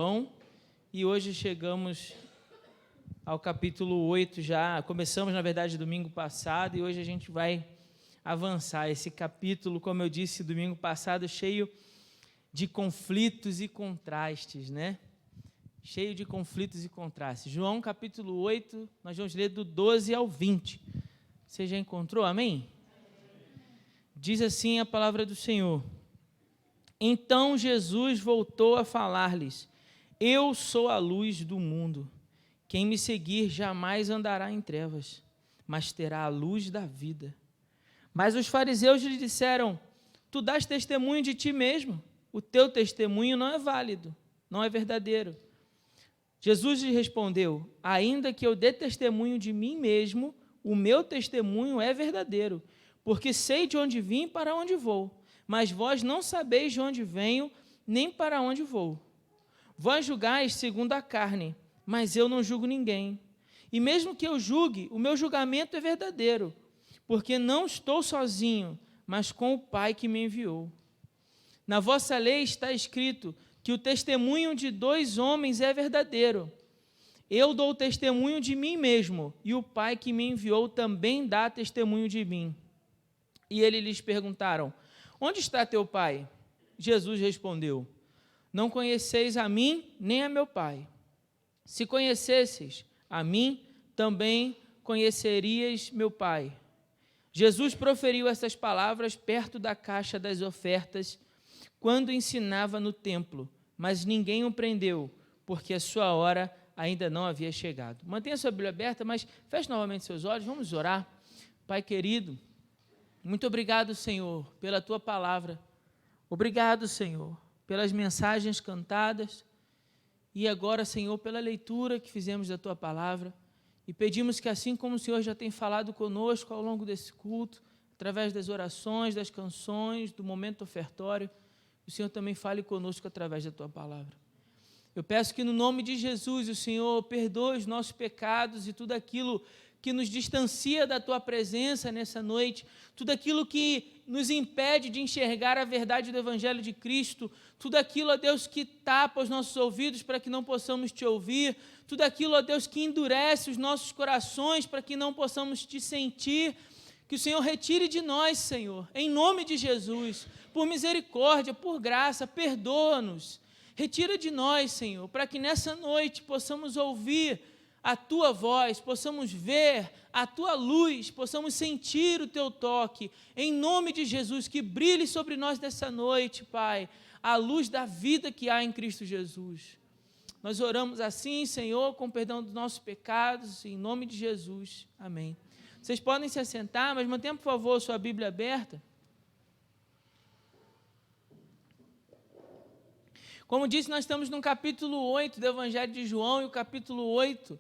João, e hoje chegamos ao capítulo 8 já. Começamos, na verdade, domingo passado, e hoje a gente vai avançar. Esse capítulo, como eu disse, domingo passado, cheio de conflitos e contrastes, né? Cheio de conflitos e contrastes. João, capítulo 8, nós vamos ler do 12 ao 20. Você já encontrou? Amém? Diz assim a palavra do Senhor. Então Jesus voltou a falar-lhes: Eu sou a luz do mundo. Quem me seguir jamais andará em trevas, mas terá a luz da vida. Mas os fariseus lhe disseram: Tu dás testemunho de ti mesmo, o teu testemunho não é válido, não é verdadeiro. Jesus lhe respondeu: Ainda que eu dê testemunho de mim mesmo, o meu testemunho é verdadeiro, porque sei de onde vim e para onde vou. Mas vós não sabeis de onde venho, nem para onde vou. Vós julgais segundo a carne, mas eu não julgo ninguém. E mesmo que eu julgue, o meu julgamento é verdadeiro, porque não estou sozinho, mas com o Pai que me enviou. Na vossa lei está escrito que o testemunho de dois homens é verdadeiro. Eu dou testemunho de mim mesmo, e o Pai que me enviou também dá testemunho de mim. E eles lhes perguntaram: Onde está teu Pai? Jesus respondeu: Não conheceis a mim, nem a meu Pai. Se conhecesseis a mim, também conhecerias meu Pai. Jesus proferiu essas palavras perto da caixa das ofertas, quando ensinava no templo, mas ninguém o prendeu, porque a sua hora ainda não havia chegado. Mantenha sua Bíblia aberta, mas feche novamente seus olhos, vamos orar. Pai querido, muito obrigado, Senhor, pela Tua palavra. Obrigado, Senhor, pelas mensagens cantadas e agora, Senhor, pela leitura que fizemos da Tua palavra. E pedimos que, assim como o Senhor já tem falado conosco ao longo desse culto, através das orações, das canções, do momento ofertório, o Senhor também fale conosco através da Tua palavra. Eu peço que, no nome de Jesus, o Senhor perdoe os nossos pecados e tudo aquilo que nos distancia da Tua presença nessa noite, tudo aquilo que nos impede de enxergar a verdade do Evangelho de Cristo, tudo aquilo, ó Deus, que tapa os nossos ouvidos para que não possamos Te ouvir, tudo aquilo, ó Deus, que endurece os nossos corações para que não possamos Te sentir, que o Senhor retire de nós, Senhor, em nome de Jesus, por misericórdia, por graça, perdoa-nos, retira de nós, Senhor, para que nessa noite possamos ouvir a Tua voz, possamos ver a Tua luz, possamos sentir o Teu toque, em nome de Jesus, que brilhe sobre nós nessa noite, Pai, a luz da vida que há em Cristo Jesus. Nós oramos assim, Senhor, com perdão dos nossos pecados, em nome de Jesus, amém. Vocês podem se assentar, mas mantenham, por favor, sua Bíblia aberta. Como disse, nós estamos no capítulo 8 do Evangelho de João, e o capítulo 8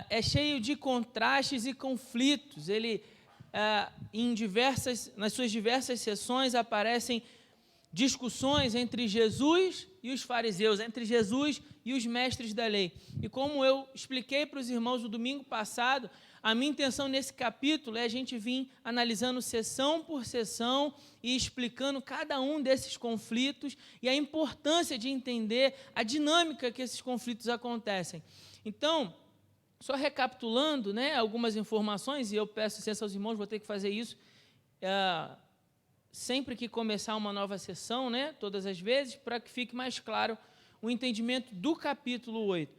é cheio de contrastes e conflitos. Ele, nas suas diversas sessões, aparecem discussões entre Jesus e os fariseus, entre Jesus e os mestres da lei. E como eu expliquei para os irmãos no domingo passado, a minha intenção nesse capítulo é a gente vir analisando sessão por sessão e explicando cada um desses conflitos e a importância de entender a dinâmica que esses conflitos acontecem. Então, só recapitulando, né, algumas informações, e eu peço licença aos irmãos, vou ter que fazer isso sempre que começar uma nova sessão, né, todas as vezes, para que fique mais claro o entendimento do capítulo 8.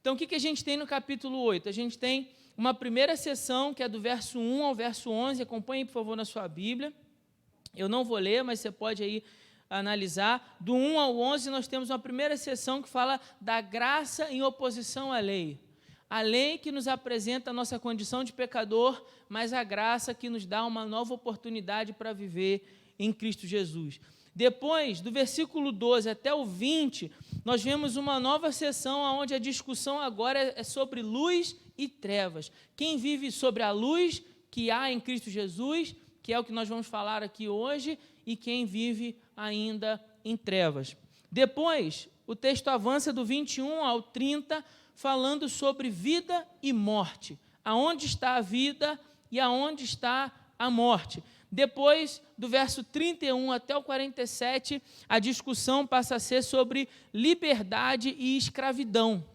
Então, o que a gente tem no capítulo 8? A gente tem uma primeira sessão, que é do verso 1 ao verso 11, acompanhe, por favor, na sua Bíblia. Eu não vou ler, mas você pode aí analisar. Do 1 ao 11, nós temos uma primeira sessão que fala da graça em oposição à lei. A lei que nos apresenta a nossa condição de pecador, mas a graça que nos dá uma nova oportunidade para viver em Cristo Jesus. Depois, do versículo 12 até o 20, nós vemos uma nova sessão onde a discussão agora é sobre luz e trevas. Quem vive sobre a luz que há em Cristo Jesus, que é o que nós vamos falar aqui hoje, e quem vive ainda em trevas. Depois, o texto avança do 21 ao 30, falando sobre vida e morte. Aonde está a vida e aonde está a morte. Depois, do verso 31 até o 47, a discussão passa a ser sobre liberdade e escravidão.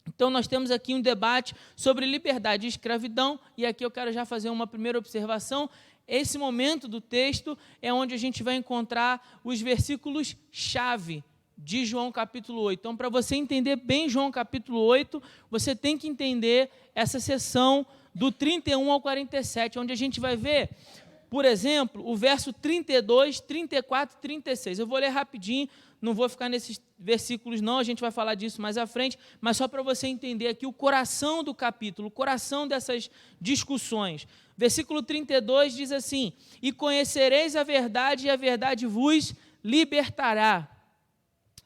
Então, nós temos aqui um debate sobre liberdade e escravidão, e aqui eu quero já fazer uma primeira observação. Esse momento do texto é onde a gente vai encontrar os versículos-chave de João capítulo 8. Então, para você entender bem João capítulo 8, você tem que entender essa seção do 31 ao 47, onde a gente vai ver, por exemplo, o verso 32, 34 e 36. Eu vou ler rapidinho, não vou ficar nesses versículos não, a gente vai falar disso mais à frente, mas só para você entender aqui o coração do capítulo, o coração dessas discussões. Versículo 32 diz assim: e conhecereis a verdade, e a verdade vos libertará.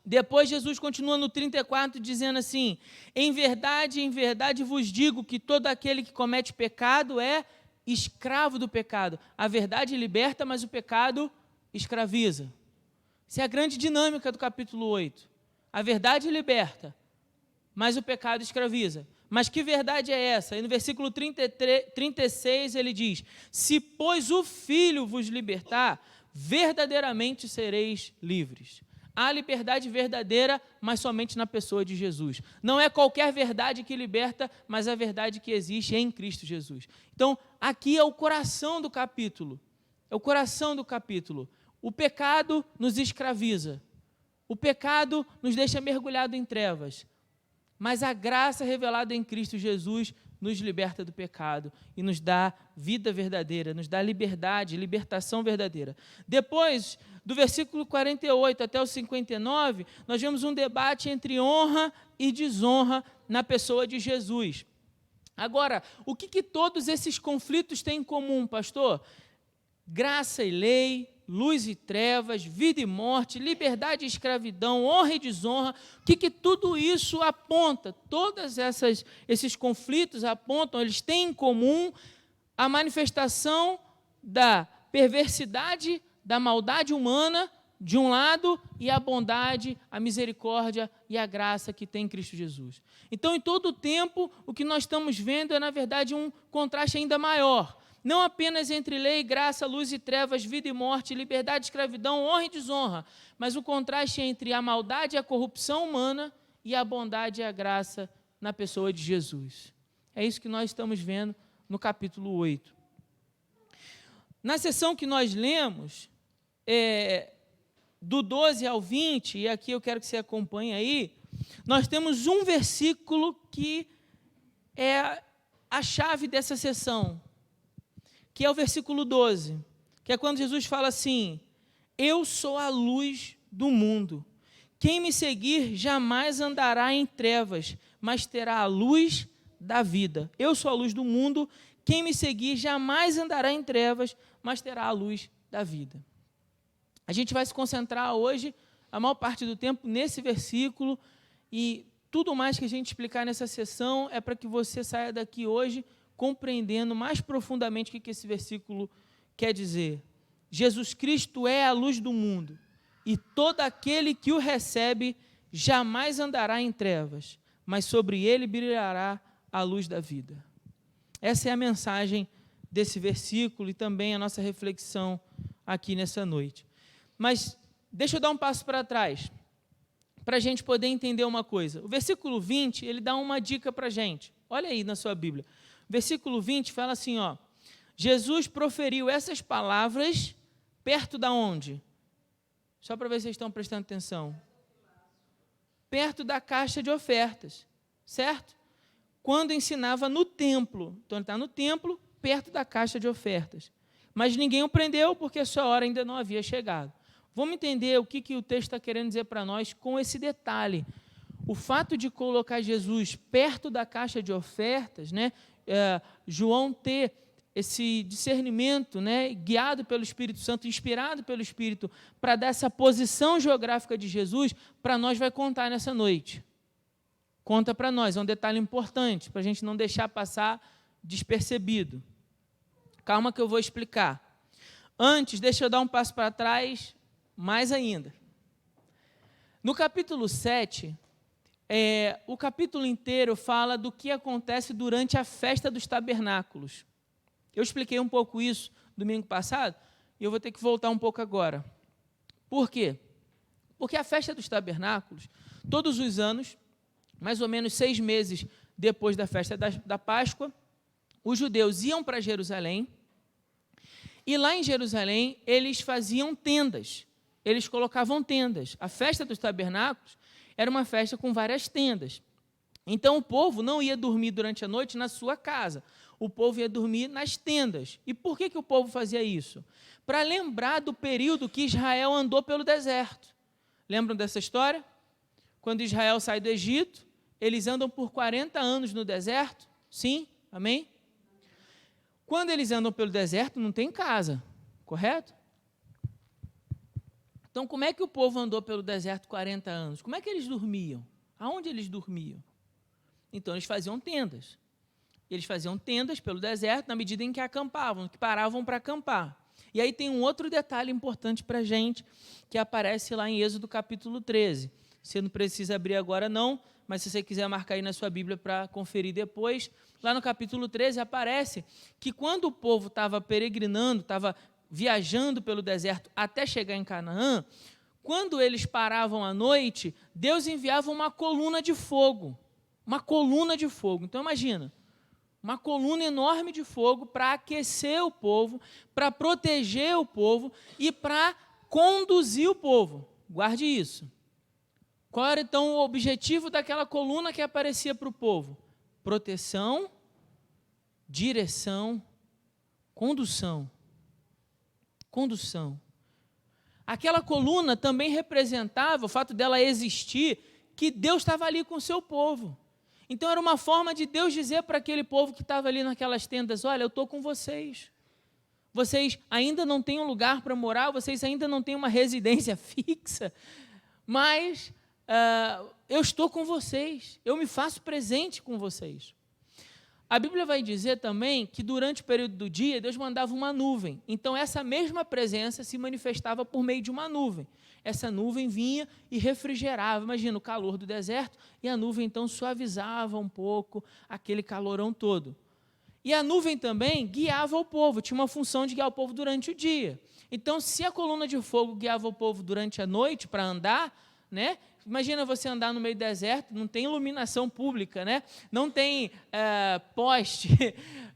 Depois Jesus continua no 34 dizendo assim: em verdade vos digo que todo aquele que comete pecado é escravo do pecado. A verdade liberta, mas o pecado escraviza. Essa é a grande dinâmica do capítulo 8. A verdade liberta, mas o pecado escraviza. Mas que verdade é essa? E no versículo 36 ele diz: se, pois, o Filho vos libertar, verdadeiramente sereis livres. Há liberdade verdadeira, mas somente na pessoa de Jesus. Não é qualquer verdade que liberta, mas a verdade que existe em Cristo Jesus. Então, aqui é o coração do capítulo. É o coração do capítulo. O pecado nos escraviza. O pecado nos deixa mergulhado em trevas. Mas a graça revelada em Cristo Jesus nos liberta do pecado e nos dá vida verdadeira, nos dá liberdade, libertação verdadeira. Depois, do versículo 48 até o 59, nós vemos um debate entre honra e desonra na pessoa de Jesus. Agora, o que todos esses conflitos têm em comum, pastor? Graça e lei, luz e trevas, vida e morte, liberdade e escravidão, honra e desonra. O que tudo isso aponta? Todos esses conflitos apontam, eles têm em comum a manifestação da perversidade, da maldade humana, de um lado, e a bondade, a misericórdia e a graça que tem em Cristo Jesus. Então, em todo o tempo, o que nós estamos vendo é, na verdade, um contraste ainda maior. Não apenas entre lei, graça, luz e trevas, vida e morte, liberdade e escravidão, honra e desonra, mas o contraste entre a maldade e a corrupção humana e a bondade e a graça na pessoa de Jesus. É isso que nós estamos vendo no capítulo 8. Na seção que nós lemos, do 12 ao 20, e aqui eu quero que você acompanhe aí, nós temos um versículo que é a chave dessa seção, que é o versículo 12, que é quando Jesus fala assim: eu sou a luz do mundo, quem me seguir jamais andará em trevas, mas terá a luz da vida. Eu sou a luz do mundo, quem me seguir jamais andará em trevas, mas terá a luz da vida. A gente vai se concentrar hoje, a maior parte do tempo, nesse versículo, e tudo mais que a gente explicar nessa sessão é para que você saia daqui hoje compreendendo mais profundamente o que esse versículo quer dizer. Jesus Cristo é a luz do mundo, e todo aquele que o recebe jamais andará em trevas, mas sobre ele brilhará a luz da vida. Essa é a mensagem desse versículo e também a nossa reflexão aqui nessa noite. Mas deixa eu dar um passo para trás, para a gente poder entender uma coisa. O versículo 20, ele dá uma dica para a gente. Olha aí na sua Bíblia. O versículo 20 fala assim, ó: Jesus proferiu essas palavras perto da onde? Só para ver se vocês estão prestando atenção. Perto da caixa de ofertas, certo? Quando ensinava no templo. Então, ele está no templo, perto da caixa de ofertas. Mas ninguém o prendeu, porque a sua hora ainda não havia chegado. Vamos entender o que o texto está querendo dizer para nós com esse detalhe. O fato de colocar Jesus perto da caixa de ofertas, né, João ter esse discernimento, né, guiado pelo Espírito Santo, inspirado pelo Espírito, para dar essa posição geográfica de Jesus, para nós vai contar nessa noite. Conta para nós, é um detalhe importante, para a gente não deixar passar despercebido. Calma que eu vou explicar. Antes, deixa eu dar um passo para trás, mais ainda. No capítulo 7, o capítulo inteiro fala do que acontece durante a festa dos tabernáculos. Eu expliquei um pouco isso domingo passado, e eu vou ter que voltar um pouco agora. Por quê? Porque a festa dos tabernáculos, todos os anos, mais ou menos 6 meses depois da festa da Páscoa, os judeus iam para Jerusalém, e lá em Jerusalém eles faziam tendas, eles colocavam tendas. A festa dos tabernáculos era uma festa com várias tendas. Então o povo não ia dormir durante a noite na sua casa, o povo ia dormir nas tendas. E por que o povo fazia isso? Para lembrar do período que Israel andou pelo deserto. Lembram dessa história? Quando Israel sai do Egito, eles andam por 40 anos no deserto? Sim? Amém? Quando eles andam pelo deserto, não tem casa, correto? Então, como é que o povo andou pelo deserto 40 anos? Como é que eles dormiam? Aonde eles dormiam? Então, eles faziam tendas. Eles faziam tendas pelo deserto na medida em que acampavam, que paravam para acampar. E aí tem um outro detalhe importante para a gente, que aparece lá em Êxodo capítulo 13. Você não precisa abrir agora não, mas se você quiser marcar aí na sua Bíblia para conferir depois, lá no capítulo 13 aparece que quando o povo estava peregrinando, estava viajando pelo deserto até chegar em Canaã, quando eles paravam à noite, Deus enviava uma coluna de fogo. Uma coluna de fogo. Então imagina, uma coluna enorme de fogo para aquecer o povo, para proteger o povo e para conduzir o povo. Guarde isso. Qual era, então, o objetivo daquela coluna que aparecia para o povo? Proteção, direção, condução. Condução. Aquela coluna também representava, o fato dela existir, que Deus estava ali com o seu povo. Então, era uma forma de Deus dizer para aquele povo que estava ali naquelas tendas, olha, eu estou com vocês. Vocês ainda não têm um lugar para morar, vocês ainda não têm uma residência fixa, mas eu estou com vocês, eu me faço presente com vocês. A Bíblia vai dizer também que durante o período do dia, Deus mandava uma nuvem. Então, essa mesma presença se manifestava por meio de uma nuvem. Essa nuvem vinha e refrigerava, imagina o calor do deserto, e a nuvem então suavizava um pouco aquele calorão todo. E a nuvem também guiava o povo, tinha uma função de guiar o povo durante o dia. Então, se a coluna de fogo guiava o povo durante a noite para andar, né? Imagina você andar no meio do deserto, não tem iluminação pública, né? Não tem poste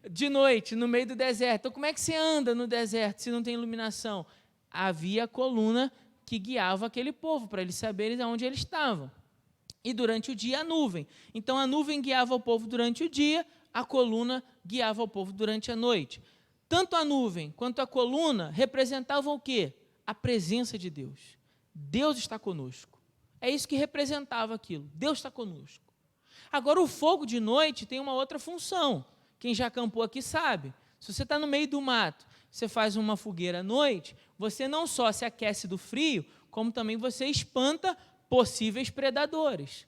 de noite no meio do deserto. Então, como é que você anda no deserto se não tem iluminação? Havia a coluna que guiava aquele povo, para eles saberem onde eles estavam. E durante o dia, a nuvem. Então, a nuvem guiava o povo durante o dia, a coluna guiava o povo durante a noite. Tanto a nuvem quanto a coluna representavam o quê? A presença de Deus. Deus está conosco. É isso que representava aquilo. Deus está conosco. Agora, o fogo de noite tem uma outra função. Quem já acampou aqui sabe. Se você está no meio do mato, você faz uma fogueira à noite, você não só se aquece do frio, como também você espanta possíveis predadores.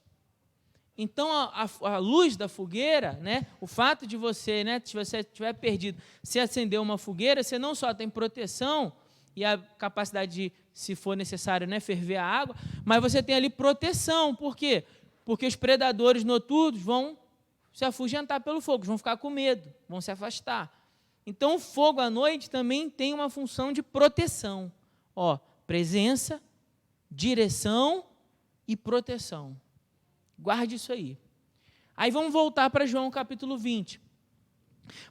Então, a luz da fogueira, né, o fato de você, né, se você estiver perdido, se acender uma fogueira, você não só tem proteção e a capacidade de, se for necessário, né, ferver a água, mas você tem ali proteção. Por quê? Porque os predadores noturnos vão se afugentar pelo fogo, vão ficar com medo, vão se afastar. Então, o fogo à noite também tem uma função de proteção. Ó, presença, direção e proteção. Guarde isso aí. Aí vamos voltar para João capítulo 20.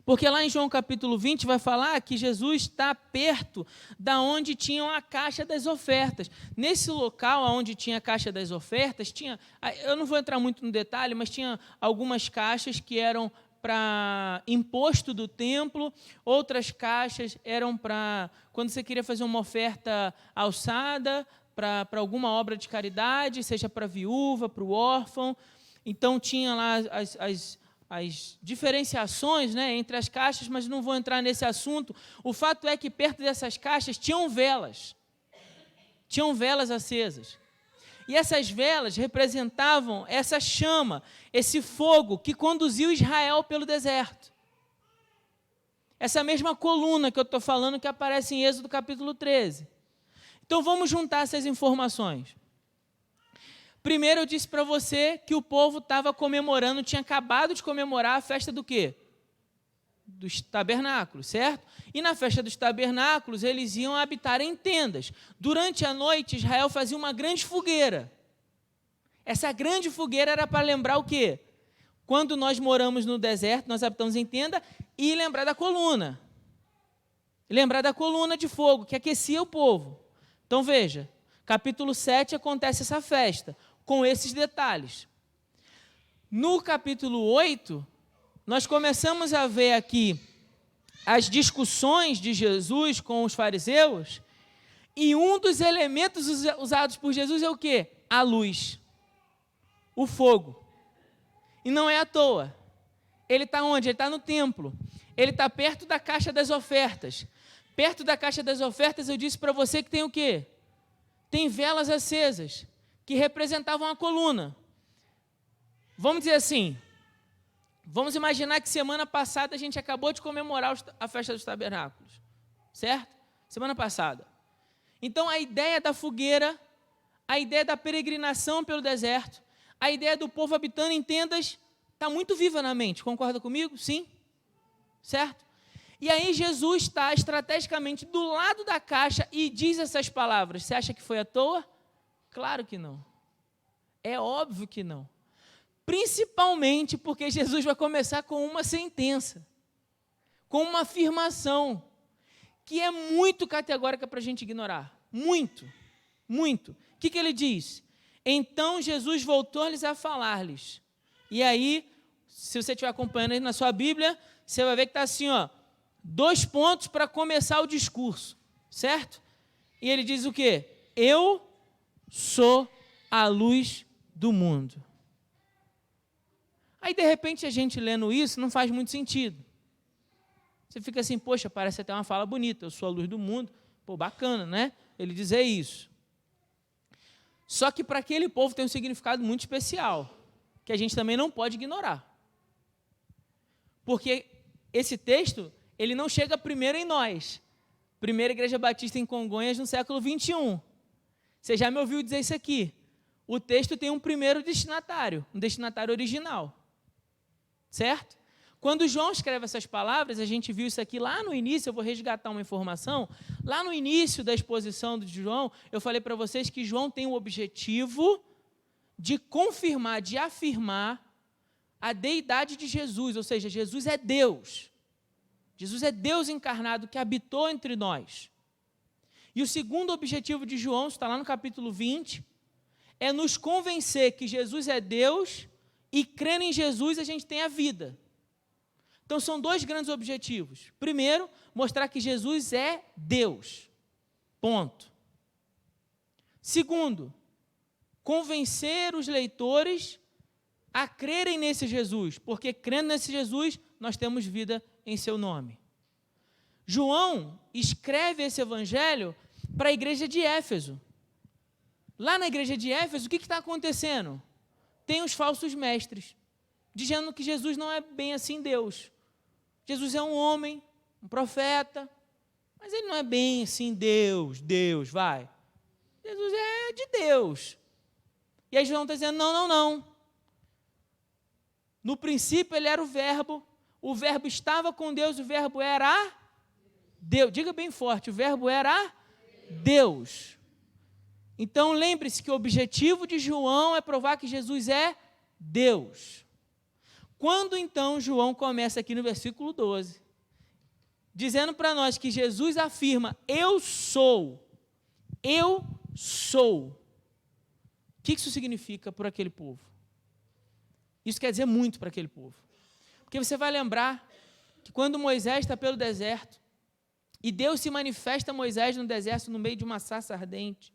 Porque lá em João capítulo 20 vai falar que Jesus está perto da onde tinham a caixa das ofertas. Nesse local onde tinha a caixa das ofertas, tinha, eu não vou entrar muito no detalhe, mas tinha algumas caixas que eram para imposto do templo, outras caixas eram para quando você queria fazer uma oferta alçada, para alguma obra de caridade, seja para a viúva, para o órfão. Então tinha lá as diferenciações, né, entre as caixas, mas não vou entrar nesse assunto. O fato é que perto dessas caixas tinham velas acesas. E essas velas representavam essa chama, esse fogo que conduziu Israel pelo deserto. Essa mesma coluna que eu estou falando que aparece em Êxodo capítulo 13. Então vamos juntar essas informações. Primeiro eu disse para você que o povo estava comemorando, tinha acabado de comemorar a festa do quê? dos tabernáculos, certo? E na festa dos tabernáculos, eles iam habitar em tendas. Durante a noite, Israel fazia uma grande fogueira. Essa grande fogueira era para lembrar o quê? Quando nós moramos no deserto, nós habitamos em tenda, e lembrar da coluna. Lembrar da coluna de fogo, que aquecia o povo. Então, veja, capítulo 7 acontece essa festa, com esses detalhes. No capítulo 8, nós começamos a ver aqui as discussões de Jesus com os fariseus, e um dos elementos usados por Jesus é o quê? A luz, o fogo. E não é à toa. Ele está onde? Ele está no templo. Ele está perto da caixa das ofertas. Perto da caixa das ofertas, eu disse para você que tem o quê? Tem velas acesas, que representavam a coluna. Vamos dizer assim, vamos imaginar que semana passada a gente acabou de comemorar a festa dos tabernáculos, certo? Semana passada. Então, a ideia da fogueira, a ideia da peregrinação pelo deserto, a ideia do povo habitando em tendas, está muito viva na mente, concorda comigo? Sim? Certo? E aí Jesus está estrategicamente do lado da caixa e diz essas palavras. Você acha que foi à toa? Claro que não. É óbvio que não. Principalmente porque Jesus vai começar com uma sentença, com uma afirmação, que é muito categórica para a gente ignorar. Muito, muito. O que ele diz? Então Jesus voltou-lhes a falar-lhes. E aí, se você estiver acompanhando aí na sua Bíblia, você vai ver que está assim, ó, 2 pontos para começar o discurso, certo? E ele diz o quê? Eu sou a luz do mundo. Aí, de repente, a gente lendo isso não faz muito sentido. Você fica assim, poxa, parece até uma fala bonita, eu sou a luz do mundo. Pô, bacana, né? Ele dizer isso. Só que para aquele povo tem um significado muito especial, que a gente também não pode ignorar. Porque esse texto, ele não chega primeiro em nós. Primeira Igreja Batista em Congonhas, no século 21. Você já me ouviu dizer isso aqui. O texto tem um primeiro destinatário, um destinatário original. Certo? Quando João escreve essas palavras, a gente viu isso aqui lá no início, eu vou resgatar uma informação, lá no início da exposição de João, eu falei para vocês que João tem o objetivo de confirmar, de afirmar a deidade de Jesus, ou seja, Jesus é Deus. Jesus é Deus encarnado que habitou entre nós. E o segundo objetivo de João, está lá no capítulo 20, é nos convencer que Jesus é Deus e crendo em Jesus a gente tem a vida. Então são 2 grandes objetivos. Primeiro, mostrar que Jesus é Deus. Ponto. Segundo, convencer os leitores a crerem nesse Jesus, porque crendo nesse Jesus, nós temos vida em seu nome. João escreve esse evangelho para a igreja de Éfeso. Lá na igreja de Éfeso, o que está acontecendo? Tem os falsos mestres, dizendo que Jesus não é bem assim Deus. Jesus é um homem, um profeta, mas ele não é bem assim Deus, vai. Jesus é de Deus. E aí João está dizendo, não. No princípio ele era o verbo estava com Deus, o verbo era Deus. Diga bem forte, o verbo era Deus. Então lembre-se que o objetivo de João é provar que Jesus é Deus. Quando então João começa aqui no versículo 12, dizendo para nós que Jesus afirma, eu sou. O que isso significa para aquele povo? Isso quer dizer muito para aquele povo. Porque você vai lembrar que quando Moisés está pelo deserto, e Deus se manifesta a Moisés no deserto no meio de uma sarça ardente,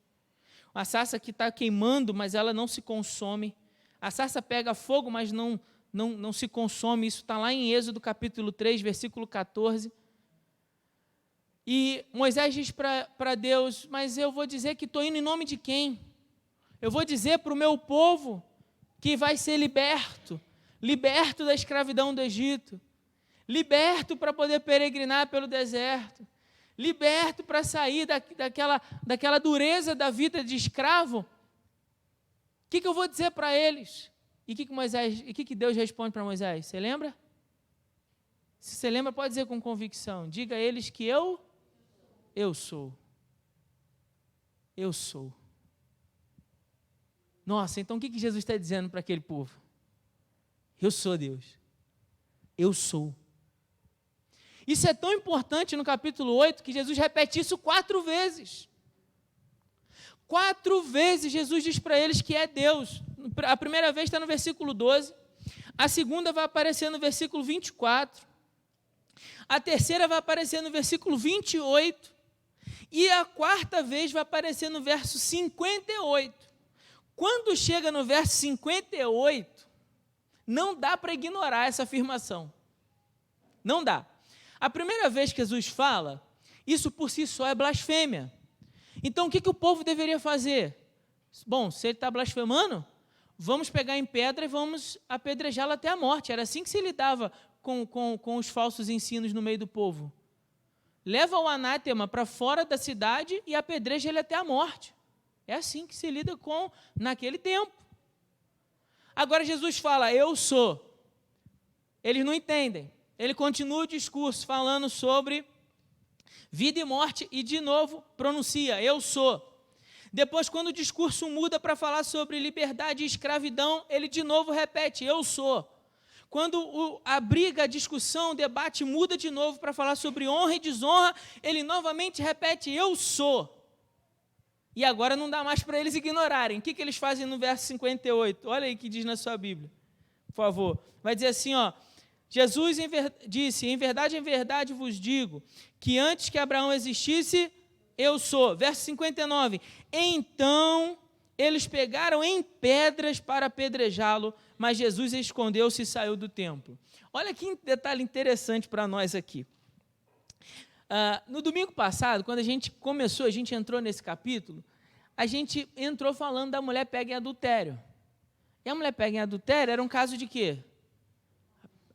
uma sarça que está queimando, mas ela não se consome. A sarça pega fogo, mas não se consome. Isso está lá em Êxodo capítulo 3, versículo 14. E Moisés diz para Deus, mas eu vou dizer que estou indo em nome de quem? Eu vou dizer para o meu povo que vai ser liberto da escravidão do Egito, liberto para poder peregrinar pelo deserto, liberto para sair daquela dureza da vida de escravo. O que eu vou dizer para eles? E o que Deus responde para Moisés? Você lembra? Se você lembra, pode dizer com convicção. Diga a eles que eu sou. Eu sou. Nossa, então o que Jesus está dizendo para aquele povo? Eu sou Deus. Eu sou. Isso é tão importante no capítulo 8 que Jesus repete isso 4 vezes. 4 vezes Jesus diz para eles que é Deus. A primeira vez está no versículo 12. A segunda vai aparecer no versículo 24. A terceira vai aparecer no versículo 28. E a quarta vez vai aparecer no verso 58. Quando chega no verso 58, não dá para ignorar essa afirmação. Não dá. A primeira vez que Jesus fala, isso por si só é blasfêmia. Então, o que o povo deveria fazer? Bom, se ele está blasfemando, vamos pegar em pedra e vamos apedrejá-lo até a morte. Era assim que se lidava com os falsos ensinos no meio do povo. Leva o anátema para fora da cidade e apedreja ele até a morte. É assim que se lida naquele tempo. Agora Jesus fala, eu sou. Eles não entendem. Ele continua o discurso falando sobre vida e morte e de novo pronuncia, eu sou. Depois, quando o discurso muda para falar sobre liberdade e escravidão, ele de novo repete, eu sou. Quando a briga, a discussão, o debate muda de novo para falar sobre honra e desonra, ele novamente repete, eu sou. E agora não dá mais para eles ignorarem. O que eles fazem no verso 58? Olha aí o que diz na sua Bíblia, por favor. Vai dizer assim, ó, Jesus disse, em verdade vos digo, que antes que Abraão existisse, eu sou. Verso 59, então eles pegaram em pedras para apedrejá-lo, mas Jesus escondeu-se e saiu do templo. Olha que detalhe interessante para nós aqui. No domingo passado, quando a gente entrou nesse capítulo, a gente entrou falando da mulher pega em adultério. E a mulher pega em adultério era um caso de quê?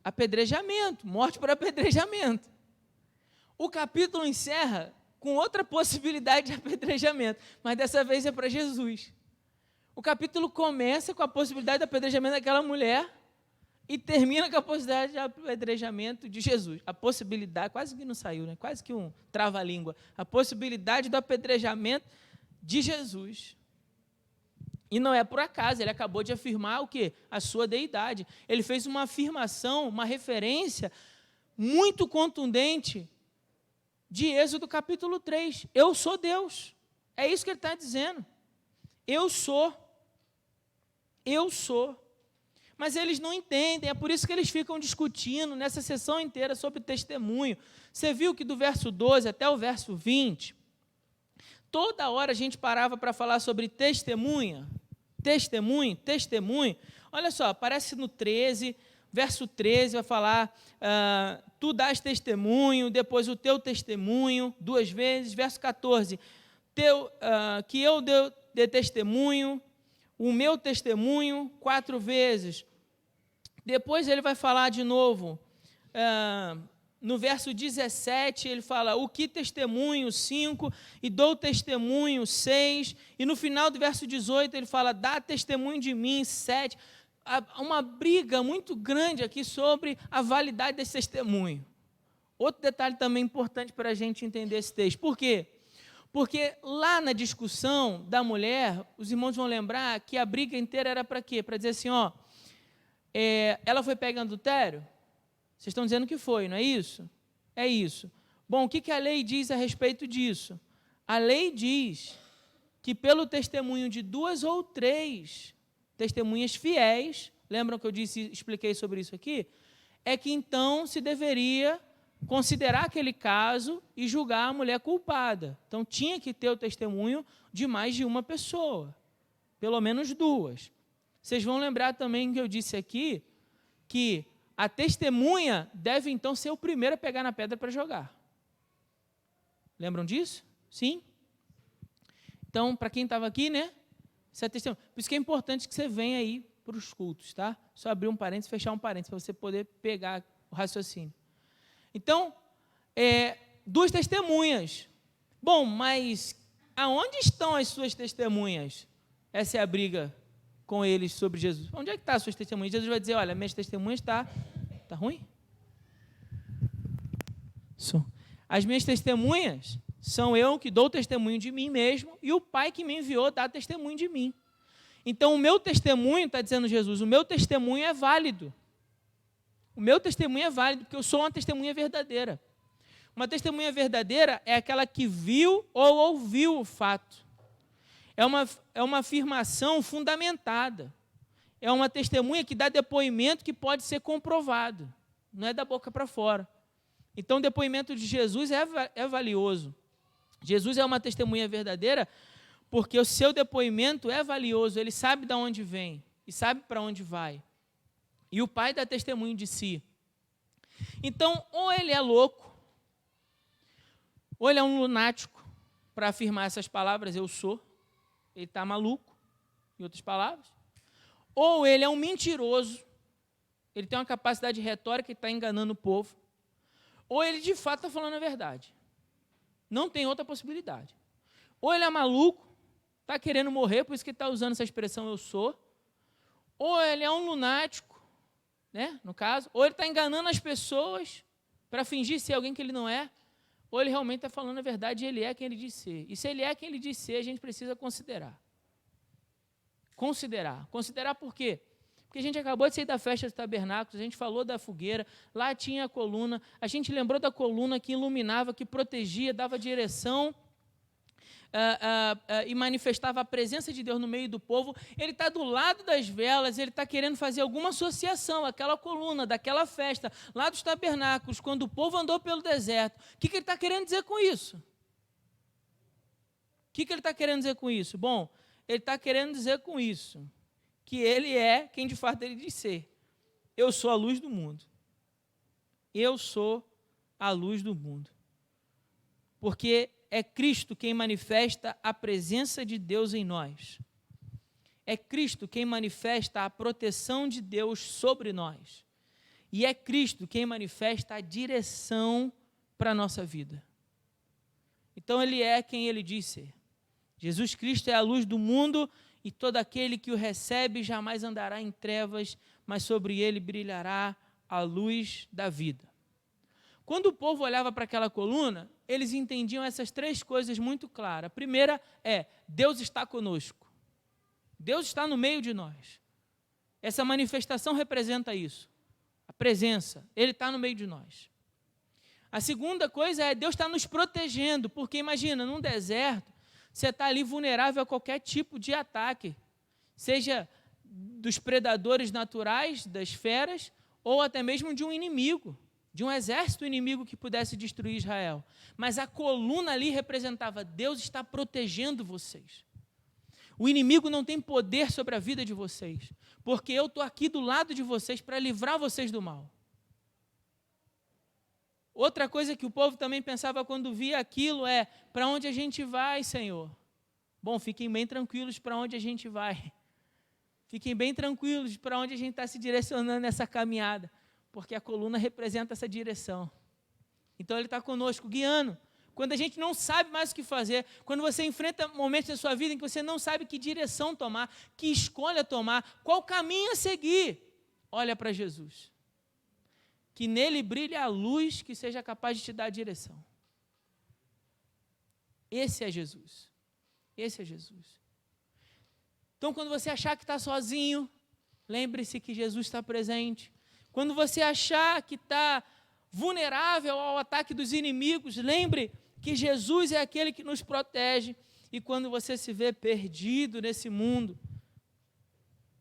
Apedrejamento, morte por apedrejamento. O capítulo encerra com outra possibilidade de apedrejamento, mas dessa vez é para Jesus. O capítulo começa com a possibilidade de apedrejamento daquela mulher e termina com a possibilidade de apedrejamento de Jesus. A possibilidade, quase que não saiu, né? Quase que um trava-língua. A possibilidade do apedrejamento de Jesus. E não é por acaso, ele acabou de afirmar o quê? A sua deidade. Ele fez uma afirmação, uma referência muito contundente de Êxodo capítulo 3. Eu sou Deus. É isso que ele está dizendo. Eu sou. Eu sou. Mas eles não entendem, é por isso que eles ficam discutindo nessa sessão inteira sobre testemunho. Você viu que do verso 12 até o verso 20, toda hora a gente parava para falar sobre testemunho. Olha só, aparece no 13, verso 13 vai falar, tu dás testemunho, depois o teu testemunho, 2 vezes, verso 14, que eu dê testemunho, o meu testemunho, 4 vezes. Depois ele vai falar de novo, no verso 17, ele fala, o que testemunho, 5, e dou testemunho, 6, e no final do verso 18 ele fala, dá testemunho de mim, 7. Há uma briga muito grande aqui sobre a validade desse testemunho. Outro detalhe também importante para a gente entender esse texto. Por quê? Porque lá na discussão da mulher, os irmãos vão lembrar que a briga inteira era para quê? Para dizer assim, ó, ela foi pega em adultério? Vocês estão dizendo que foi, não é isso? É isso. Bom, o que a lei diz a respeito disso? A lei diz que pelo testemunho de 2 ou 3 testemunhas fiéis, lembram que eu expliquei sobre isso aqui? É que então se deveria considerar aquele caso e julgar a mulher culpada. Então tinha que ter o testemunho de mais de uma pessoa, pelo menos 2. Vocês vão lembrar também que eu disse aqui que a testemunha deve então ser o primeiro a pegar na pedra para jogar. Lembram disso? Sim? Então, para quem estava aqui, né? Isso é testemunho. Por isso que é importante que você venha aí para os cultos, tá? Só abrir um parênteses, fechar um parênteses, para você poder pegar o raciocínio. Então, 2 testemunhas. Bom, mas aonde estão as suas testemunhas? Essa é a briga com eles sobre Jesus. Onde é que estão as suas testemunhas? Jesus vai dizer, olha, minhas testemunhas está ruim? As minhas testemunhas são eu que dou testemunho de mim mesmo e o Pai que me enviou dá testemunho de mim. Então, o meu testemunho, está dizendo Jesus, o meu testemunho é válido. O meu testemunho é válido, porque eu sou uma testemunha verdadeira. Uma testemunha verdadeira é aquela que viu ou ouviu o fato. É uma afirmação fundamentada. É uma testemunha que dá depoimento que pode ser comprovado. Não é da boca para fora. Então, o depoimento de Jesus é valioso. Jesus é uma testemunha verdadeira porque o seu depoimento é valioso. Ele sabe de onde vem e sabe para onde vai. E o Pai dá testemunho de si. Então, ou ele é louco, ou ele é um lunático para afirmar essas palavras, eu sou. Ele está maluco, em outras palavras. Ou ele é um mentiroso, ele tem uma capacidade retórica e está enganando o povo. Ou ele de fato está falando a verdade. Não tem outra possibilidade. Ou ele é maluco, está querendo morrer, por isso que ele está usando essa expressão eu sou. Ou ele é um lunático, né, no caso. Ou ele está enganando as pessoas para fingir ser alguém que ele não é. Ou ele realmente está falando a verdade e ele é quem ele diz ser. E se ele é quem ele diz ser, a gente precisa considerar. Considerar por quê? Porque a gente acabou de sair da festa dos tabernáculos, a gente falou da fogueira, lá tinha a coluna, a gente lembrou da coluna que iluminava, que protegia, dava direção e manifestava a presença de Deus no meio do povo. Ele está do lado das velas, ele está querendo fazer alguma associação, aquela coluna, daquela festa, lá dos tabernáculos, quando o povo andou pelo deserto. O que ele está querendo dizer com isso? O que ele está querendo dizer com isso? Bom, ele está querendo dizer com isso que ele é quem de fato ele diz ser. Eu sou a luz do mundo. Eu sou a luz do mundo. Porque é Cristo quem manifesta a presença de Deus em nós. É Cristo quem manifesta a proteção de Deus sobre nós. E é Cristo quem manifesta a direção para a nossa vida. Então ele é quem ele diz ser. Jesus Cristo é a luz do mundo e todo aquele que o recebe jamais andará em trevas, mas sobre ele brilhará a luz da vida. Quando o povo olhava para aquela coluna, eles entendiam essas três coisas muito claras. A primeira é, Deus está conosco. Deus está no meio de nós. Essa manifestação representa isso. A presença, Ele está no meio de nós. A segunda coisa é, Deus está nos protegendo, porque imagina, num deserto, você está ali vulnerável a qualquer tipo de ataque, seja dos predadores naturais, das feras, ou até mesmo de um inimigo, de um exército inimigo que pudesse destruir Israel. Mas a coluna ali representava, Deus está protegendo vocês. O inimigo não tem poder sobre a vida de vocês, porque eu estou aqui do lado de vocês para livrar vocês do mal. Outra coisa que o povo também pensava quando via aquilo é, para onde a gente vai, Senhor? Bom, fiquem bem tranquilos para onde a gente vai. Fiquem bem tranquilos para onde a gente está se direcionando nessa caminhada, porque a coluna representa essa direção. Então Ele está conosco, guiando. Quando a gente não sabe mais o que fazer, quando você enfrenta momentos da sua vida em que você não sabe que direção tomar, que escolha tomar, qual caminho a seguir, olha para Jesus. Que nele brilhe a luz que seja capaz de te dar a direção. Esse é Jesus. Esse é Jesus. Então, quando você achar que está sozinho, lembre-se que Jesus está presente. Quando você achar que está vulnerável ao ataque dos inimigos, lembre que Jesus é aquele que nos protege. E quando você se vê perdido nesse mundo,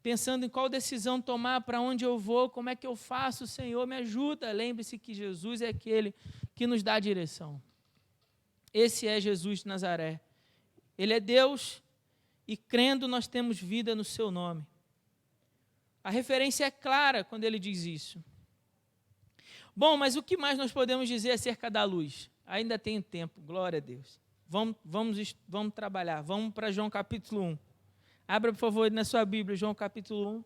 pensando em qual decisão tomar, para onde eu vou, como é que eu faço, Senhor, me ajuda. Lembre-se que Jesus é aquele que nos dá a direção. Esse é Jesus de Nazaré. Ele é Deus e crendo nós temos vida no seu nome. A referência é clara quando ele diz isso. Bom, mas o que mais nós podemos dizer acerca da luz? Ainda tem tempo, glória a Deus. Vamos trabalhar, vamos para João capítulo 1. Abra, por favor, na sua Bíblia, João capítulo 1.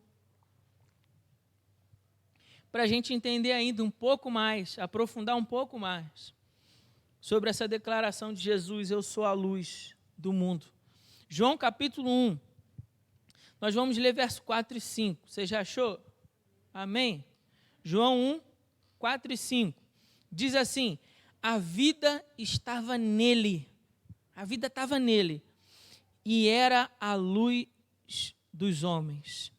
Para a gente entender ainda um pouco mais, aprofundar um pouco mais sobre essa declaração de Jesus, eu sou a luz do mundo. João capítulo 1. Nós vamos ler verso 4 e 5. Você já achou? Amém? João 1, 4 e 5. Diz assim, a vida estava nele. A vida estava nele. E era a luz dos homens.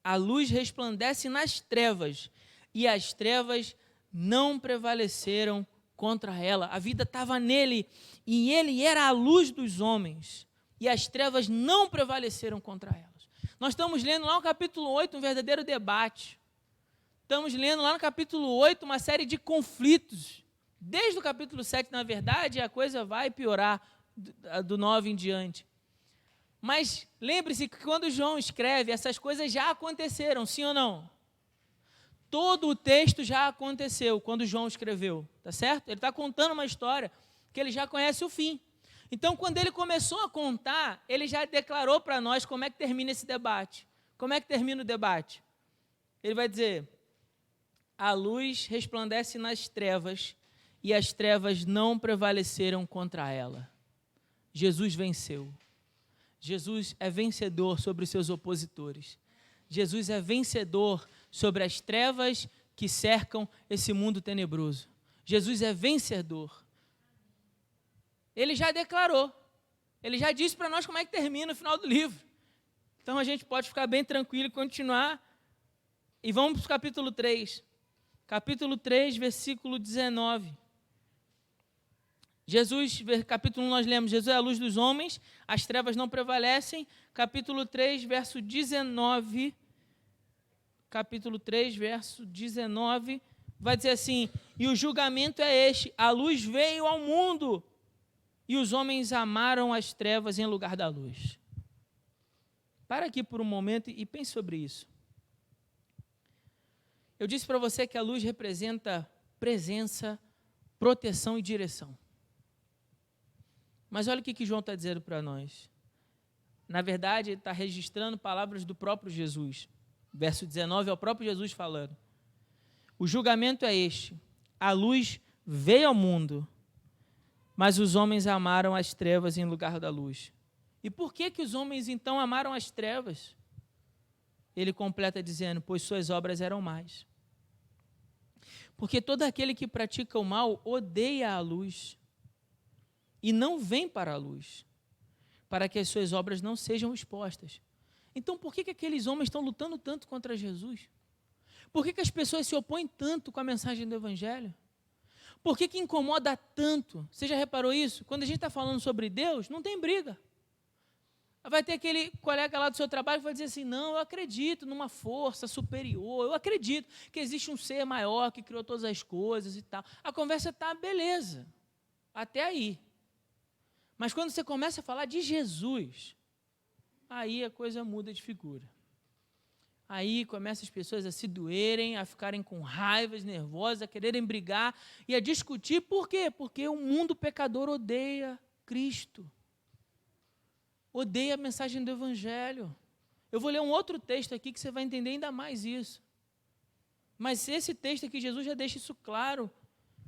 A luz resplandece nas trevas, e as trevas não prevaleceram contra ela. A vida estava nele, e ele era a luz dos homens, e as trevas não prevaleceram contra elas. Nós estamos lendo lá no capítulo 8 um verdadeiro debate. Estamos lendo lá no capítulo 8 uma série de conflitos. Desde o capítulo 7, na verdade, a coisa vai piorar do 9 em diante. Mas lembre-se que quando João escreve, essas coisas já aconteceram, sim ou não? Todo o texto já aconteceu quando João escreveu, tá certo? Ele está contando uma história que ele já conhece o fim. Então, quando ele começou a contar, ele já declarou para nós como é que termina esse debate. Como é que termina o debate? Ele vai dizer: a luz resplandece nas trevas, e as trevas não prevaleceram contra ela. Jesus venceu. Jesus é vencedor sobre os seus opositores. Jesus é vencedor sobre as trevas que cercam esse mundo tenebroso. Jesus é vencedor. Ele já declarou. Ele já disse para nós como é que termina o final do livro. Então a gente pode ficar bem tranquilo e continuar. E vamos para o capítulo 3. Capítulo 3, versículo 19. Jesus, capítulo 1 nós lemos, Jesus é a luz dos homens, as trevas não prevalecem. Capítulo 3, verso 19, capítulo 3, verso 19, vai dizer assim: e o julgamento é este, a luz veio ao mundo, e os homens amaram as trevas em lugar da luz. Para aqui por um momento e pense sobre isso. Eu disse para você que a luz representa presença, proteção e direção. Mas olha o que João está dizendo para nós. Na verdade, ele está registrando palavras do próprio Jesus. Verso 19 é o próprio Jesus falando. O julgamento é este: a luz veio ao mundo, mas os homens amaram as trevas em lugar da luz. E por que os homens então amaram as trevas? Ele completa dizendo: pois suas obras eram más. Porque todo aquele que pratica o mal odeia a luz e não vem para a luz, para que as suas obras não sejam expostas. Então, por que aqueles homens estão lutando tanto contra Jesus? Por que as pessoas se opõem tanto com a mensagem do Evangelho? Por que incomoda tanto? Você já reparou isso? Quando a gente está falando sobre Deus, não tem briga. Vai ter aquele colega lá do seu trabalho que vai dizer assim: não, eu acredito numa força superior, eu acredito que existe um ser maior que criou todas as coisas e tal. A conversa está beleza, até aí. Mas quando você começa a falar de Jesus, aí a coisa muda de figura. Aí começam as pessoas a se doerem, a ficarem com raivas, nervosas, a quererem brigar e a discutir. Por quê? Porque o mundo pecador odeia Cristo. Odeia a mensagem do Evangelho. Eu vou ler um outro texto aqui que você vai entender ainda mais isso. Mas esse texto aqui, Jesus já deixa isso claro.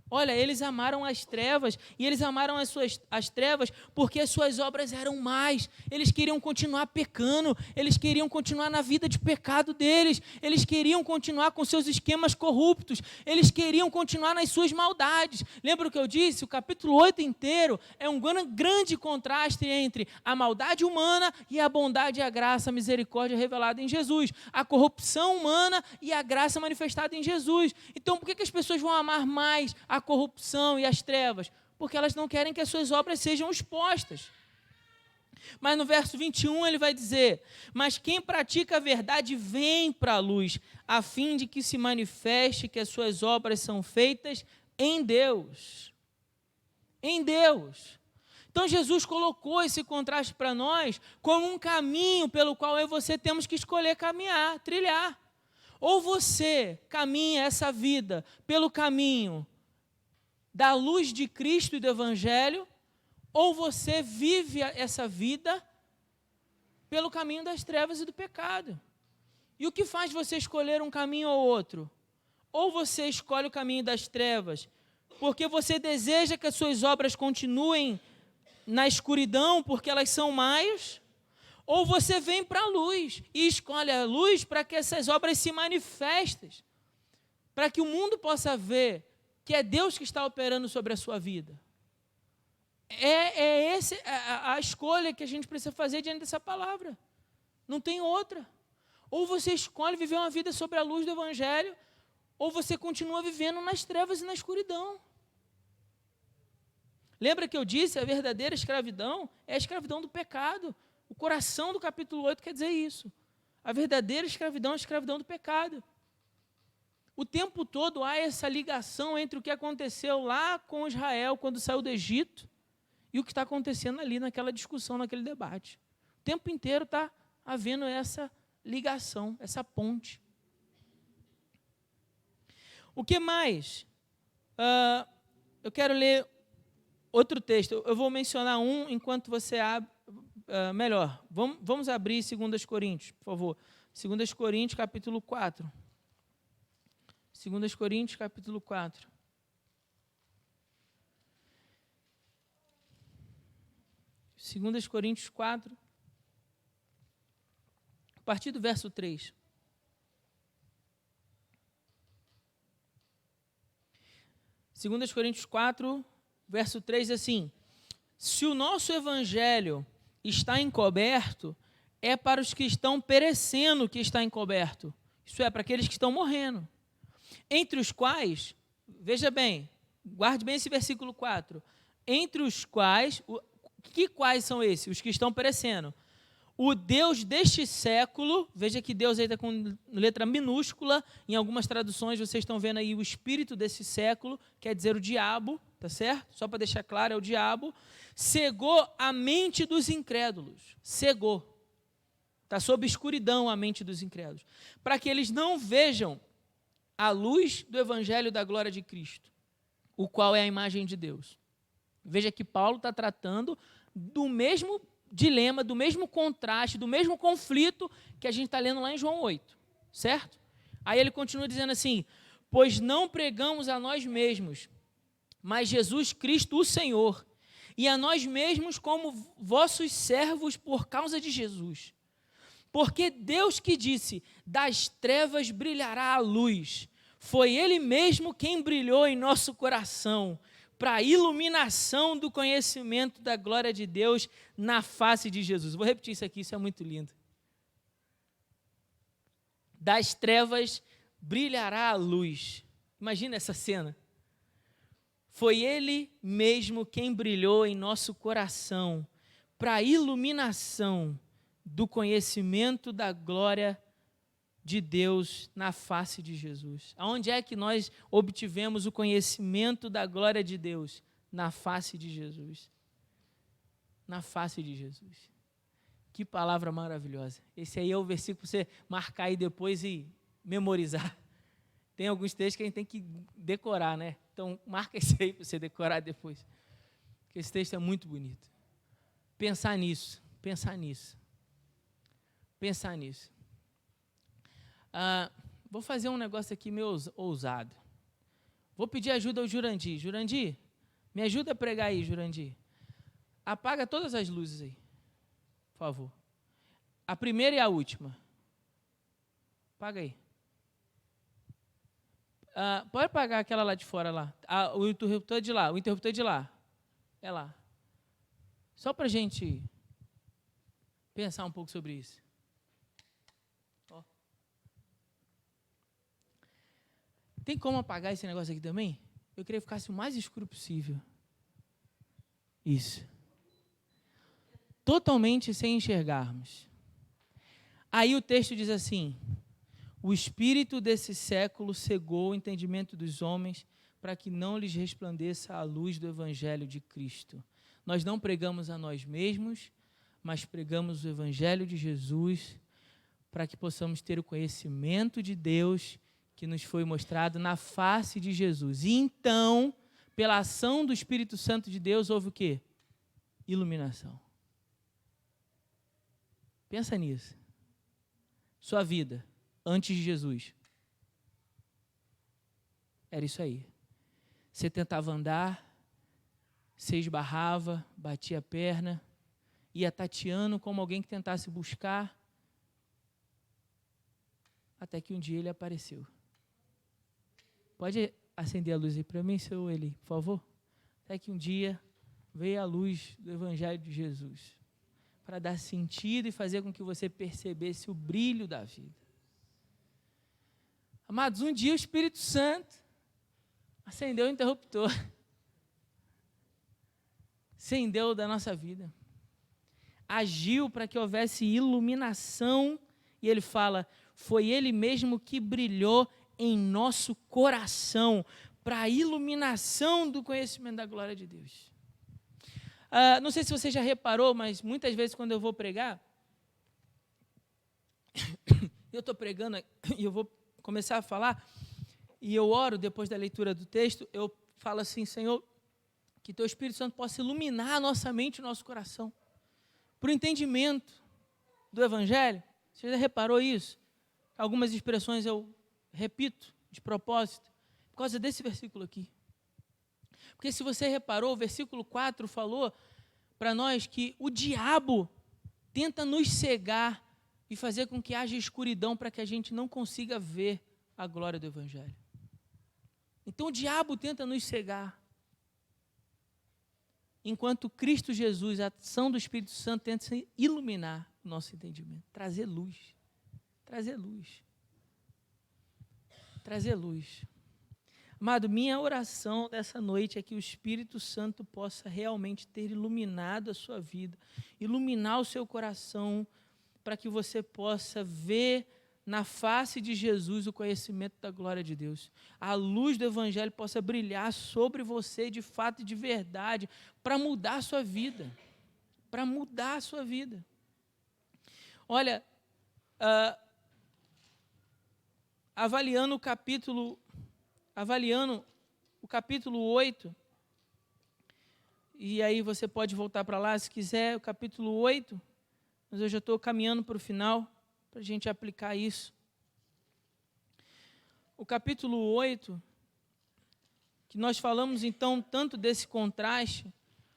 Olha, eles amaram as trevas, e eles amaram as trevas porque as suas obras eram más. Eles queriam continuar pecando, eles queriam continuar na vida de pecado deles, eles queriam continuar com seus esquemas corruptos, eles queriam continuar nas suas maldades. Lembra o que eu disse? O capítulo 8 inteiro é um grande contraste entre a maldade humana e a bondade e a graça, a misericórdia revelada em Jesus, a corrupção humana e a graça manifestada em Jesus. Então, por que as pessoas vão amar mais a corrupção e as trevas? Porque elas não querem que as suas obras sejam expostas. Mas no verso 21 ele vai dizer: mas quem pratica a verdade vem para a luz, a fim de que se manifeste que as suas obras são feitas em Deus. Em Deus. Então Jesus colocou esse contraste para nós como um caminho pelo qual eu e você temos que escolher caminhar, trilhar. Ou você caminha essa vida pelo caminho da luz de Cristo e do Evangelho, ou você vive essa vida pelo caminho das trevas e do pecado. E o que faz você escolher um caminho ou outro? Ou você escolhe o caminho das trevas porque você deseja que as suas obras continuem na escuridão porque elas são más, ou você vem para a luz e escolhe a luz para que essas obras se manifestem, para que o mundo possa ver que é Deus que está operando sobre a sua vida. É essa a escolha que a gente precisa fazer diante dessa palavra. Não tem outra. Ou você escolhe viver uma vida sob a luz do Evangelho, ou você continua vivendo nas trevas e na escuridão. Lembra que eu disse, a verdadeira escravidão é a escravidão do pecado. O coração do capítulo 8 quer dizer isso. A verdadeira escravidão é a escravidão do pecado. O tempo todo há essa ligação entre o que aconteceu lá com Israel, quando saiu do Egito, e o que está acontecendo ali naquela discussão, naquele debate. O tempo inteiro está havendo essa ligação, essa ponte. O que mais? Eu quero ler outro texto. Eu vou mencionar um enquanto você abre. Melhor, vamos abrir 2 Coríntios, por favor. 2 Coríntios, capítulo 4. 2 Coríntios, capítulo 4. Segundas Coríntios 4, a partir do verso 3. Segundas Coríntios 4, verso 3, assim: se o nosso evangelho está encoberto, é para os que estão perecendo que está encoberto. Isso é, para aqueles que estão morrendo. Entre os quais, veja bem, guarde bem esse versículo 4. Entre os quais, quais são esses? Os que estão perecendo. O Deus deste século, veja que Deus aí está com letra minúscula, em algumas traduções vocês estão vendo aí o espírito desse século, quer dizer o diabo, tá certo? Só para deixar claro, é o diabo. Cegou a mente dos incrédulos. Cegou. Está sob escuridão a mente dos incrédulos. Para que eles não vejam a luz do evangelho da glória de Cristo, o qual é a imagem de Deus. Veja que Paulo está tratando do mesmo dilema, do mesmo contraste, do mesmo conflito que a gente está lendo lá em João 8, certo? Aí ele continua dizendo assim: pois não pregamos a nós mesmos, mas Jesus Cristo o Senhor, e a nós mesmos como vossos servos por causa de Jesus. Porque Deus que disse, das trevas brilhará a luz, foi Ele mesmo quem brilhou em nosso coração, para a iluminação do conhecimento da glória de Deus na face de Jesus. Vou repetir isso aqui, isso é muito lindo. Das trevas brilhará a luz. Imagina essa cena. Foi Ele mesmo quem brilhou em nosso coração, para a iluminação do conhecimento da glória de Deus na face de Jesus. Aonde é que nós obtivemos o conhecimento da glória de Deus? Na face de Jesus. Na face de Jesus. Que palavra maravilhosa. Esse aí é o versículo para você marcar aí depois e memorizar. Tem alguns textos que a gente tem que decorar, né? Então, marca esse aí para você decorar depois. Porque esse texto é muito bonito. Pensar nisso. Vou fazer um negócio aqui meio ousado. Vou pedir ajuda ao Jurandir. Jurandir, me ajuda a pregar aí, Jurandir. Apaga todas as luzes aí, por favor. A primeira e a última. Apaga aí. Pode apagar aquela lá de fora lá. O interruptor de lá. O interruptor de lá. É lá. Só para a gente pensar um pouco sobre isso. Ó. Tem como apagar esse negócio aqui também? Eu queria que ficasse o mais escuro possível. Isso. Totalmente sem enxergarmos. Aí o texto diz assim: o espírito desse século cegou o entendimento dos homens para que não lhes resplandeça a luz do evangelho de Cristo. Nós não pregamos a nós mesmos, mas pregamos o evangelho de Jesus para que possamos ter o conhecimento de Deus que nos foi mostrado na face de Jesus. E então, pela ação do Espírito Santo de Deus, houve o quê? Iluminação. Pensa nisso. Sua vida, antes de Jesus, era isso aí. Você tentava andar, você esbarrava, batia a perna, ia tateando como alguém que tentasse buscar, até que um dia ele apareceu. Pode acender a luz aí para mim, seu Eli, por favor? Até que um dia veio a luz do Evangelho de Jesus para dar sentido e fazer com que você percebesse o brilho da vida. Amados, um dia o Espírito Santo acendeu o interruptor. Acendeu da nossa vida. Agiu para que houvesse iluminação. E ele fala, foi ele mesmo que brilhou em nosso coração para a iluminação do conhecimento da glória de Deus. Não sei se você já reparou, mas muitas vezes quando eu vou pregar, eu estou pregando e eu vou começar a falar, e eu oro depois da leitura do texto, eu falo assim, Senhor, que Teu Espírito Santo possa iluminar a nossa mente e o nosso coração, para o entendimento do Evangelho. Você já reparou isso? Algumas expressões eu repito de propósito, por causa desse versículo aqui. Porque se você reparou, o versículo 4 falou para nós que o diabo tenta nos cegar e fazer com que haja escuridão para que a gente não consiga ver a glória do Evangelho. Então o diabo tenta nos cegar. Enquanto Cristo Jesus, a ação do Espírito Santo, tenta iluminar o nosso entendimento, trazer luz. Trazer luz. Trazer luz. Amado, minha oração dessa noite é que o Espírito Santo possa realmente ter iluminado a sua vida, iluminar o seu coração, para que você possa ver na face de Jesus o conhecimento da glória de Deus. A luz do Evangelho possa brilhar sobre você de fato e de verdade, para mudar a sua vida. Para mudar a sua vida. Olha, avaliando o capítulo 8, e aí você pode voltar para lá se quiser, o capítulo 8, mas eu já estou caminhando para o final, para a gente aplicar isso. O capítulo 8, que nós falamos então tanto desse contraste,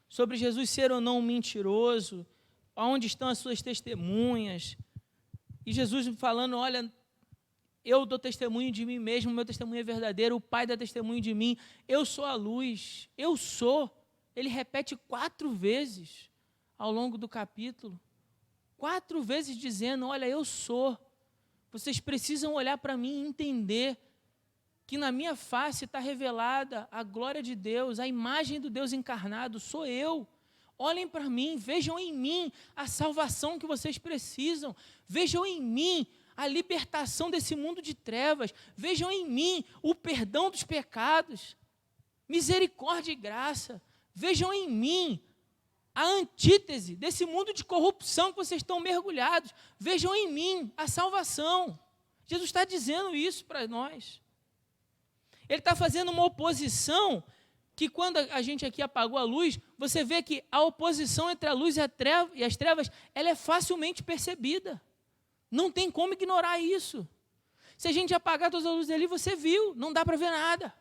sobre Jesus ser ou não um mentiroso, onde estão as suas testemunhas, e Jesus falando, olha, eu dou testemunho de mim mesmo, meu testemunho é verdadeiro, o Pai dá testemunho de mim, eu sou a luz, eu sou. Ele repete 4 vezes ao longo do capítulo, 4 vezes dizendo, olha, eu sou. Vocês precisam olhar para mim e entender que na minha face está revelada a glória de Deus, a imagem do Deus encarnado, sou eu. Olhem para mim, vejam em mim a salvação que vocês precisam, vejam em mim a libertação desse mundo de trevas, vejam em mim o perdão dos pecados, misericórdia e graça, vejam em mim a antítese desse mundo de corrupção que vocês estão mergulhados, vejam em mim a salvação. Jesus está dizendo isso para nós. Ele está fazendo uma oposição que quando a gente aqui apagou a luz, você vê que a oposição entre a luz e as trevas, ela é facilmente percebida. Não tem como ignorar isso. Se a gente apagar todas as luzes ali, você viu, não dá para ver nada.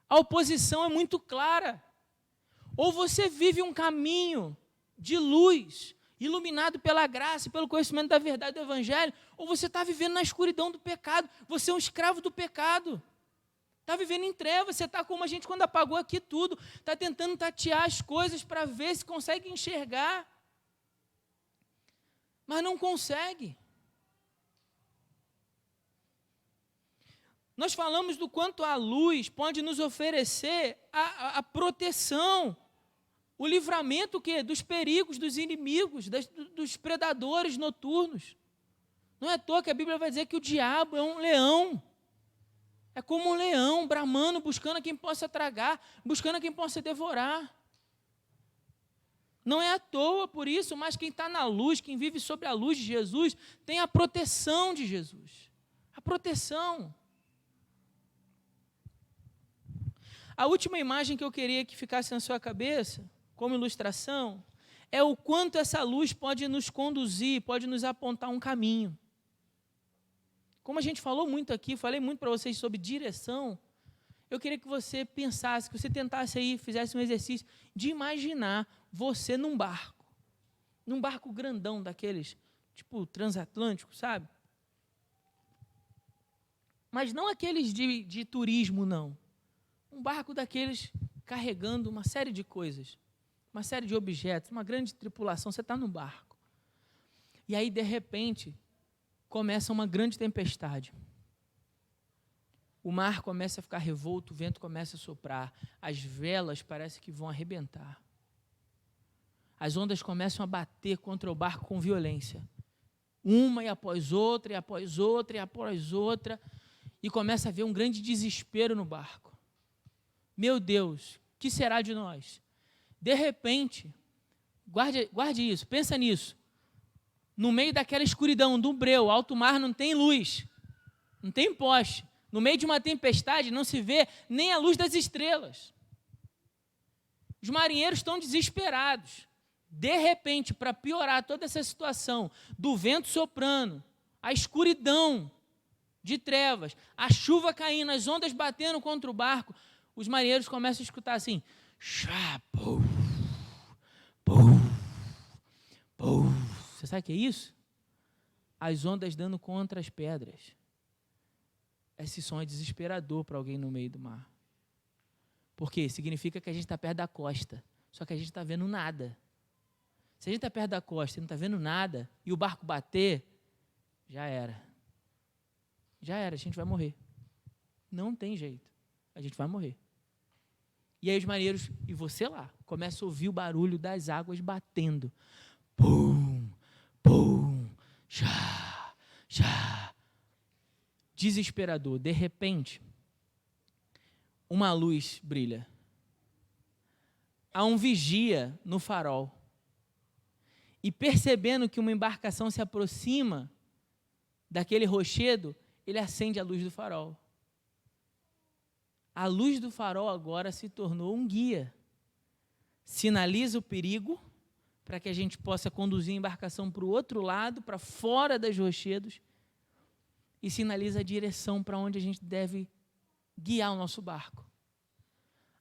A oposição é muito clara. Ou você vive um caminho de luz, iluminado pela graça, pelo conhecimento da verdade do Evangelho, ou você está vivendo na escuridão do pecado, você é um escravo do pecado. Está vivendo em trevas, você está como a gente quando apagou aqui tudo, está tentando tatear as coisas para ver se consegue enxergar. Mas não consegue. Nós falamos do quanto a luz pode nos oferecer a proteção, o livramento dos perigos, dos inimigos, dos predadores noturnos. Não é à toa que a Bíblia vai dizer que o diabo é um leão. É como um leão bramando, buscando a quem possa tragar, buscando a quem possa devorar. Não é à toa por isso, mas quem está na luz, quem vive sob a luz de Jesus, tem a proteção de Jesus. A proteção. A última imagem que eu queria que ficasse na sua cabeça, como ilustração, é o quanto essa luz pode nos conduzir, pode nos apontar um caminho. Como a gente falou muito aqui, falei muito para vocês sobre direção, eu queria que você pensasse, que você tentasse aí, fizesse um exercício de imaginar você num barco grandão daqueles, tipo transatlântico, sabe? Mas não aqueles de turismo, não. Um barco daqueles carregando uma série de coisas, uma série de objetos, uma grande tripulação. Você está no barco. E aí, de repente, começa uma grande tempestade. O mar começa a ficar revolto, o vento começa a soprar, as velas parecem que vão arrebentar. As ondas começam a bater contra o barco com violência. Uma e após outra, e após outra, e após outra, e começa a haver um grande desespero no barco. Meu Deus, o que será de nós? De repente, guarde isso, pensa nisso. No meio daquela escuridão, do breu, alto mar, não tem luz, não tem poste. No meio de uma tempestade, não se vê nem a luz das estrelas. Os marinheiros estão desesperados. De repente, para piorar toda essa situação, do vento soprando, a escuridão de trevas, a chuva caindo, as ondas batendo contra o barco, os marinheiros começam a escutar assim, chá, pou, pou, pou. Você sabe o que é isso? As ondas dando contra as pedras. Esse som é desesperador para alguém no meio do mar. Por quê? Significa que a gente está perto da costa, só que a gente não está vendo nada. Se a gente está perto da costa e não está vendo nada, e o barco bater, já era. Já era, a gente vai morrer. Não tem jeito, a gente vai morrer. E aí os marinheiros, e você lá, começa a ouvir o barulho das águas batendo. Pum, pum, chá, chá. Desesperador. De repente, uma luz brilha. Há um vigia no farol. E percebendo que uma embarcação se aproxima daquele rochedo, ele acende a luz do farol. A luz do farol agora se tornou um guia. Sinaliza o perigo para que a gente possa conduzir a embarcação para o outro lado, para fora dos rochedos, e sinaliza a direção para onde a gente deve guiar o nosso barco.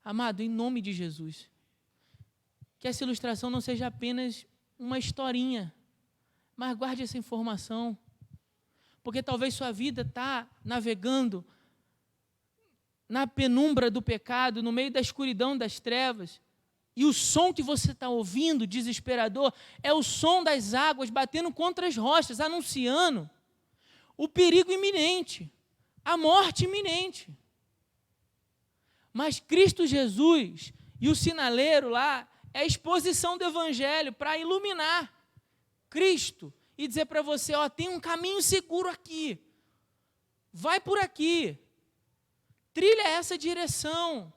Amado, em nome de Jesus, que essa ilustração não seja apenas uma historinha, mas guarde essa informação, porque talvez sua vida está navegando na penumbra do pecado, no meio da escuridão das trevas, e o som que você está ouvindo, desesperador, é o som das águas batendo contra as rochas, anunciando o perigo iminente, a morte iminente. Mas Cristo Jesus e o sinaleiro lá é a exposição do Evangelho para iluminar Cristo e dizer para você, ó, tem um caminho seguro aqui, vai por aqui, trilha essa direção,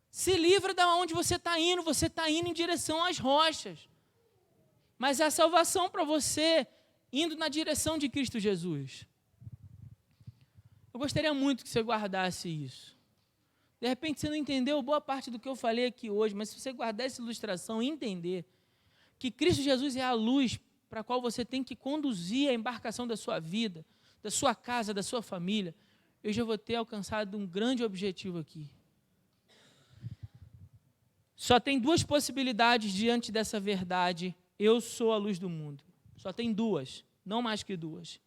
se livra de onde você está indo em direção às rochas, mas é a salvação para você, indo na direção de Cristo Jesus. Eu gostaria muito que você guardasse isso. De repente você não entendeu boa parte do que eu falei aqui hoje, mas se você guardar essa ilustração e entender que Cristo Jesus é a luz para a qual você tem que conduzir a embarcação da sua vida, da sua casa, da sua família, eu já vou ter alcançado um grande objetivo aqui. Só tem duas possibilidades diante dessa verdade. Eu sou a luz do mundo. Só tem duas, não mais que duas.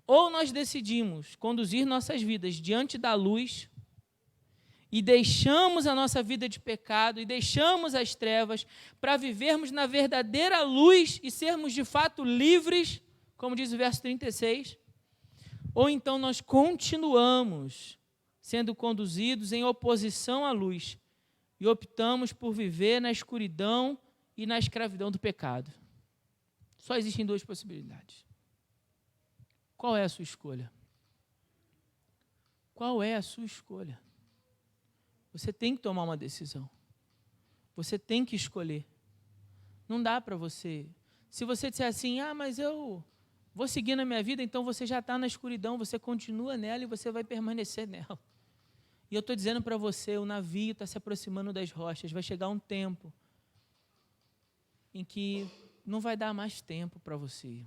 Ou nós decidimos conduzir nossas vidas diante da luz e deixamos a nossa vida de pecado e deixamos as trevas para vivermos na verdadeira luz e sermos de fato livres, como diz o verso 36. Ou então nós continuamos sendo conduzidos em oposição à luz e optamos por viver na escuridão e na escravidão do pecado. Só existem duas possibilidades. Qual é a sua escolha? Qual é a sua escolha? Você tem que tomar uma decisão. Você tem que escolher. Não dá para você. Se você disser assim, mas eu vou seguir na minha vida, então você já está na escuridão, você continua nela e você vai permanecer nela. E eu estou dizendo para você, o navio está se aproximando das rochas, vai chegar um tempo em que não vai dar mais tempo para você.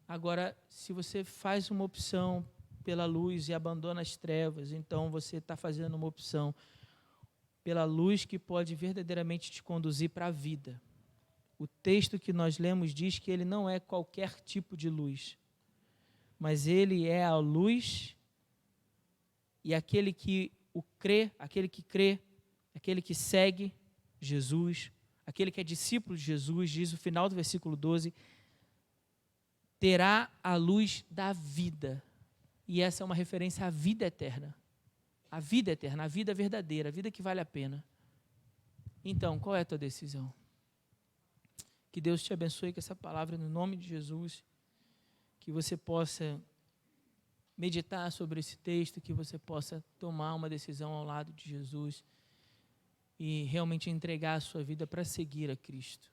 Agora, se você faz uma opção pela luz e abandona as trevas, então você está fazendo uma opção pela luz que pode verdadeiramente te conduzir para a vida. O texto que nós lemos diz que ele não é qualquer tipo de luz. mas ele é a luz, e aquele que crê, aquele que segue Jesus, aquele que é discípulo de Jesus, diz o final do versículo 12, terá a luz da vida. E essa é uma referência à vida eterna. A vida eterna, a vida verdadeira, a vida que vale a pena. Então, qual é a tua decisão? Que Deus te abençoe com essa palavra no nome de Jesus, que você possa meditar sobre esse texto, que você possa tomar uma decisão ao lado de Jesus e realmente entregar a sua vida para seguir a Cristo.